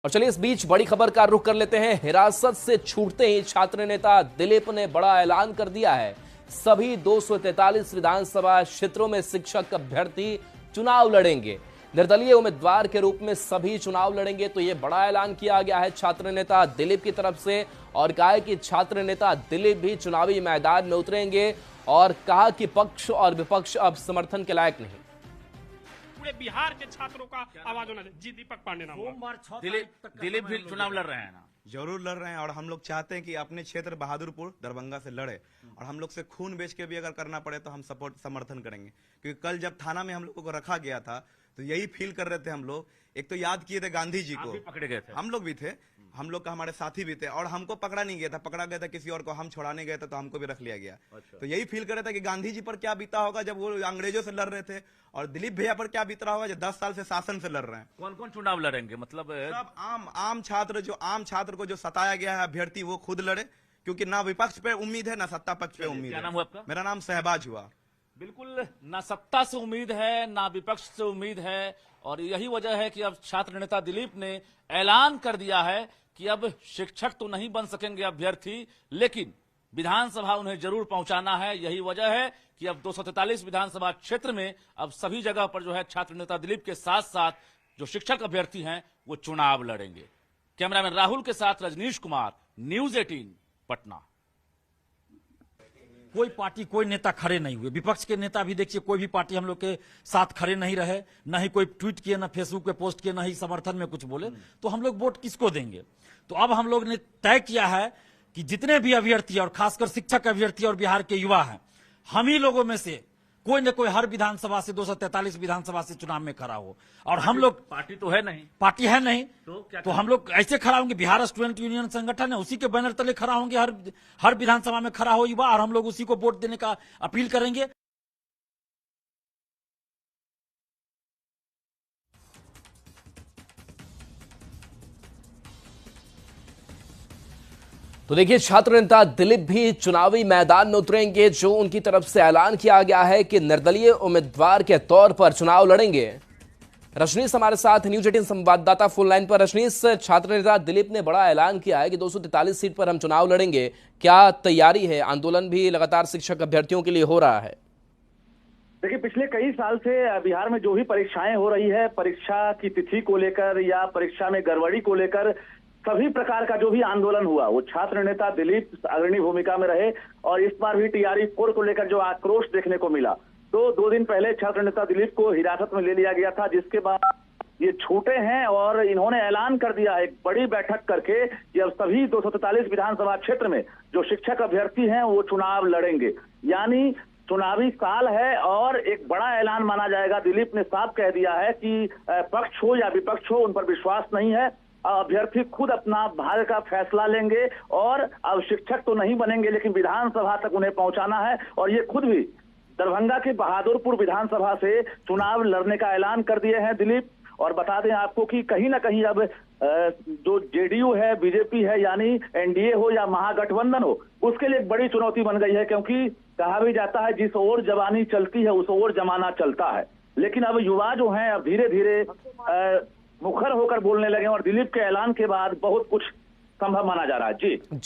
और चलिए इस बीच बड़ी खबर का रुख कर लेते हैं। हिरासत से छूटते ही छात्र नेता दिलीप ने बड़ा ऐलान कर दिया है। सभी 243 विधानसभा क्षेत्रों में शिक्षक अभ्यर्थी चुनाव लड़ेंगे। निर्दलीय उम्मीदवार के रूप में सभी चुनाव लड़ेंगे। तो यह बड़ा ऐलान किया गया है छात्र नेता दिलीप की तरफ से, और कहा है कि छात्र नेता दिलीप भी चुनावी मैदान में उतरेंगे, और कहा कि पक्ष और विपक्ष अब समर्थन के लायक नहीं। बिहार के छात्रों का आवाज होना चाहिए। जी, दीपक पांडे नाम। दिलीप भी चुनाव लड़ रहे हैं ना? जरूर लड़ रहे हैं, और हम लोग चाहते हैं कि अपने क्षेत्र बहादुरपुर दरभंगा से लड़े, और हम लोग से खून बेच के भी अगर करना पड़े तो हम समर्थन करेंगे। क्योंकि कल जब थाना में हम लोगों को रखा गया था तो यही फील कर रहे थे हम लोग। एक तो याद किए थे गांधी जी को, पकड़े गए थे, हम लोग भी थे, हम लोग का हमारे साथी भी थे, और हमको पकड़ा नहीं गया था, पकड़ा गया था किसी और को, हम छुड़ाने गए थे तो हमको भी रख लिया गया। अच्छा। तो यही फील कर रहे थे कि गांधी जी पर क्या बीता होगा जब वो अंग्रेजों से लड़ रहे थे, और दिलीप भैया पर क्या बीत रहा होगा जो 10 साल से शासन से लड़ रहे हैं। कौन कौन चुनाव लड़ेंगे? मतलब सब आम छात्र को जो सताया गया है अभ्यर्थी वो खुद लड़े, क्योंकि ना विपक्ष पे उम्मीद है ना सत्ता पक्ष पे उम्मीद है। क्या नाम हुआ आपका? मेरा नाम सहबाज हुआ। बिल्कुल, ना सत्ता से उम्मीद है ना विपक्ष से उम्मीद है, और यही वजह है कि अब छात्र नेता दिलीप ने ऐलान कर दिया है कि अब शिक्षक तो नहीं बन सकेंगे अभ्यर्थी, लेकिन विधानसभा उन्हें जरूर पहुंचाना है। यही वजह है कि अब 243 विधानसभा क्षेत्र में अब सभी जगह पर जो है छात्र नेता दिलीप के साथ साथ जो शिक्षक अभ्यर्थी हैं वो चुनाव लड़ेंगे। कैमरामैन राहुल के साथ रजनीश कुमार, न्यूज 18 पटना। कोई पार्टी कोई नेता खड़े नहीं हुए। विपक्ष के नेता भी देखिए, कोई भी पार्टी हम लोग के साथ खड़े नहीं रहे, न ही कोई ट्वीट किए, न फेसबुक पे पोस्ट किए, न ही समर्थन में कुछ बोले। तो हम लोग वोट किसको देंगे? तो अब हम लोग ने तय किया है कि जितने भी अभ्यर्थी और खासकर शिक्षक अभ्यर्थी और बिहार के युवा हैं, हम ही लोगों में से कोई न कोई हर विधानसभा से 243 विधानसभा से चुनाव में खड़ा हो। और हम लोग पार्टी तो है नहीं, पार्टी है नहीं, तो हम लोग ऐसे खड़ा होंगे। बिहार स्टूडेंट यूनियन संगठन है, उसी के बैनर तले खड़ा होंगे। हर विधानसभा में खड़ा हो युवा, और हम लोग उसी को वोट देने का अपील करेंगे। तो देखिए छात्र नेता दिलीप भी चुनावी मैदान में उतरेंगे, जो उनकी तरफ से ऐलान किया गया है कि निर्दलीय उम्मीदवार के तौर पर चुनाव लड़ेंगे। रजनीश हमारे साथ न्यूज 18 संवाददाता फोन लाइन पर। रजनीश, छात्र नेता दिलीप ने बड़ा ऐलान किया है कि 243 सीट पर हम चुनाव लड़ेंगे। क्या तैयारी है? आंदोलन भी लगातार शिक्षक अभ्यर्थियों के लिए हो रहा है। देखिए, पिछले कई साल से बिहार में जो भी परीक्षाएं हो रही है, परीक्षा की तिथि को लेकर या परीक्षा में गड़बड़ी को लेकर सभी प्रकार का जो भी आंदोलन हुआ, वो छात्र नेता दिलीप अग्रणी भूमिका में रहे। और इस बार भी टीआरई 4 को लेकर जो आक्रोश देखने को मिला, तो 2 दिन पहले छात्र नेता दिलीप को हिरासत में ले लिया गया था, जिसके बाद ये छूटे हैं और इन्होंने ऐलान कर दिया एक बड़ी बैठक करके कि अब सभी 243 विधानसभा क्षेत्र में जो शिक्षक अभ्यर्थी हैं वो चुनाव लड़ेंगे। यानी चुनावी साल है और एक बड़ा ऐलान माना जाएगा। दिलीप ने साफ कह दिया है कि पक्ष हो या विपक्ष हो, उन पर विश्वास नहीं है। अभ्यर्थी खुद अपना भाग्य का फैसला लेंगे, और अब शिक्षक तो नहीं बनेंगे लेकिन विधानसभा तक उन्हें पहुंचाना है। और ये खुद भी दरभंगा के बहादुरपुर विधानसभा से चुनाव लड़ने का ऐलान कर दिए हैं दिलीप। और बता दें आपको कि कहीं ना कहीं अब जो जेडीयू है, बीजेपी है, यानी एनडीए हो या महागठबंधन हो, उसके लिए एक बड़ी चुनौती बन गई है। क्योंकि कहा भी जाता है जिस ओर जवानी चलती है उस ओर जमाना चलता है। लेकिन अब युवा जो हैं अब धीरे धीरे मुखर होकर बोलने लगे, और दिलीप के ऐलान के बाद बहुत कुछ संभव माना जा रहा है। जी।